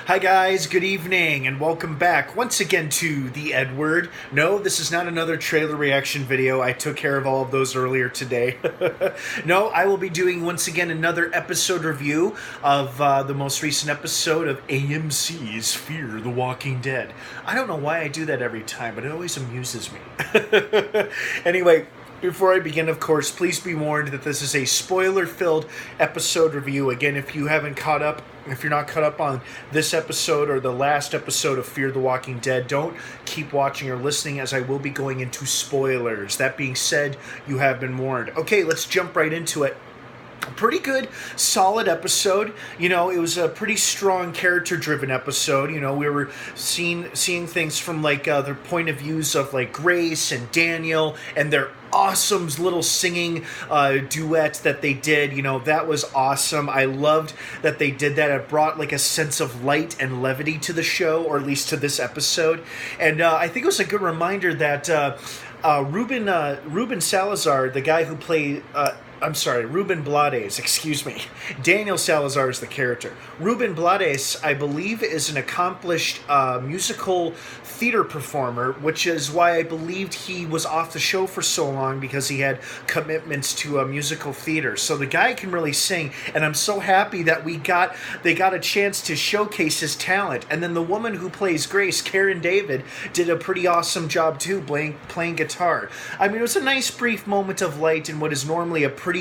Hi guys, good evening, and welcome back once again to the EdWord. No, this is not another trailer reaction video. I took care of all of those earlier today. No, I will be doing once again another episode review of the most recent episode of AMC's Fear the Walking Dead. I don't know why I do that every time, but it always amuses me. Anyway, before I begin, of course, please be warned that this is a spoiler-filled episode review. Again, if you're not caught up on this episode or the last episode of Fear the Walking Dead, don't keep watching or listening, as I will be going into spoilers. That being said, you have been warned. Okay, let's jump right into it. A pretty good, solid episode. You know, it was a pretty strong character-driven episode. You know, we were seeing things from like their point of views of like Grace and Daniel and their awesome little singing duet that they did. You know, that was awesome. I loved that they did that. It brought like a sense of light and levity to the show, or at least to this episode. And I think it was a good reminder that Ruben Salazar, the guy who played Ruben Blades, excuse me. Daniel Salazar is the character. Ruben Blades, I believe, is an accomplished musical theater performer, which is why I believed he was off the show for so long, because he had commitments to musical theater. So the guy can really sing, and I'm so happy that they got a chance to showcase his talent. And then the woman who plays Grace, Karen David, did a pretty awesome job too, playing guitar. I mean, it was a nice brief moment of light in what is normally a pretty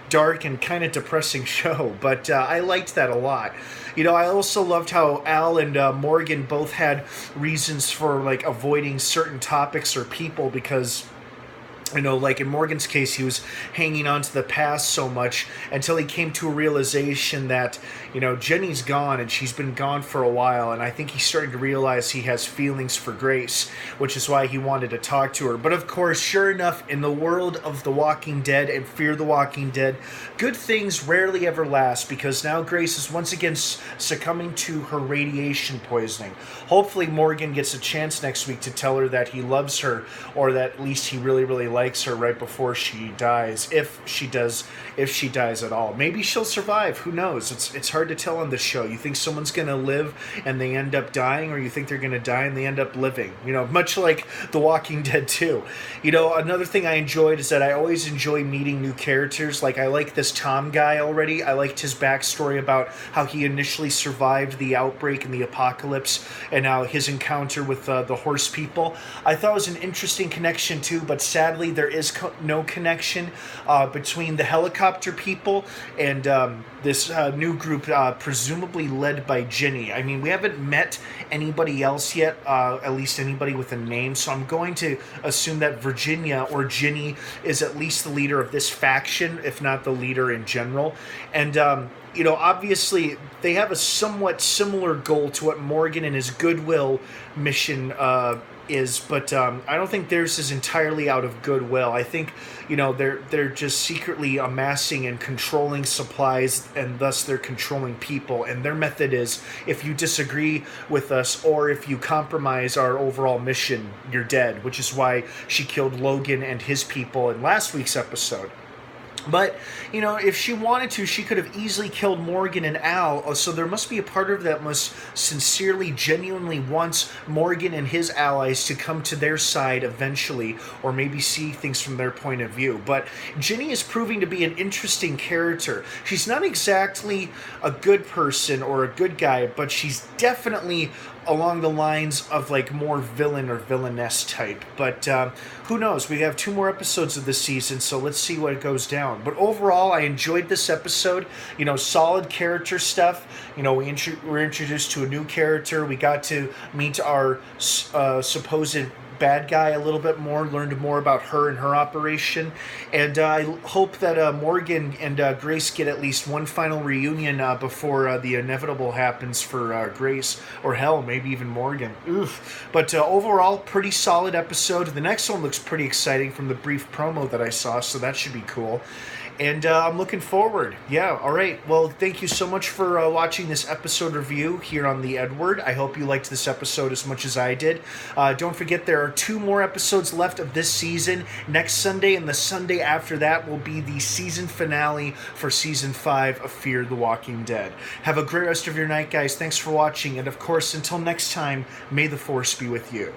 dark and kind of depressing show, but I liked that a lot. You know, I also loved how Al and Morgan both had reasons for like avoiding certain topics or people, because, you know, like in Morgan's case, he was hanging on to the past so much until he came to a realization that, you know, Jenny's gone and she's been gone for a while, and I think he's starting to realize he has feelings for Grace, which is why he wanted to talk to her. But of course, sure enough, in the world of The Walking Dead and Fear the Walking Dead, good things rarely ever last, because now Grace is once again succumbing to her radiation poisoning. Hopefully Morgan gets a chance next week to tell her that he loves her, or that at least he really likes her right before she dies, if she dies at all. Maybe she'll survive, who knows? It's hard to tell on this show. You think someone's gonna live and they end up dying, or you think they're gonna die and they end up living, you know, much like The Walking Dead 2. You know, another thing I enjoyed is that I always enjoy meeting new characters. Like, I like this Tom guy already. I liked his backstory about how he initially survived the outbreak and the apocalypse, and how his encounter with the horse people. I thought it was an interesting connection too, but sadly there is no connection between the helicopter people and this new group, presumably led by Ginny. I mean, we haven't met anybody else yet, at least anybody with a name, so I'm going to assume that Virginia, or Ginny, is at least the leader of this faction, if not the leader in general. And you know, obviously they have a somewhat similar goal to what Morgan and his Goodwill mission is, but I don't think theirs is entirely out of goodwill. I think, you know, they're just secretly amassing and controlling supplies, and thus they're controlling people. And their method is, if you disagree with us, or if you compromise our overall mission, you're dead, which is why she killed Logan and his people in last week's episode. But, you know, if she wanted to, she could have easily killed Morgan and Al, so there must be a part of her that must sincerely, genuinely wants Morgan and his allies to come to their side eventually, or maybe see things from their point of view. But Ginny is proving to be an interesting character. She's not exactly a good person or a good guy, but she's definitely along the lines of like more villain or villainess type. But who knows? We have 2 more episodes of this season, so let's see what goes down. But overall, I enjoyed this episode. You know, solid character stuff. You know, we're introduced to a new character. We got to meet our supposed bad guy a little bit more, learned more about her and her operation, and I hope that Morgan and Grace get at least one final reunion before the inevitable happens for Grace, or hell, maybe even Morgan. Oof. But overall, pretty solid episode. The next one looks pretty exciting from the brief promo that I saw, so that should be cool. And I'm looking forward. Yeah, all right. Well, thank you so much for watching this episode review here on the EdWord. I hope you liked this episode as much as I did. Don't forget there are 2 more episodes left of this season. Next Sunday and the Sunday after that will be the season finale for Season 5 of Fear the Walking Dead. Have a great rest of your night, guys. Thanks for watching. And of course, until next time, may the Force be with you.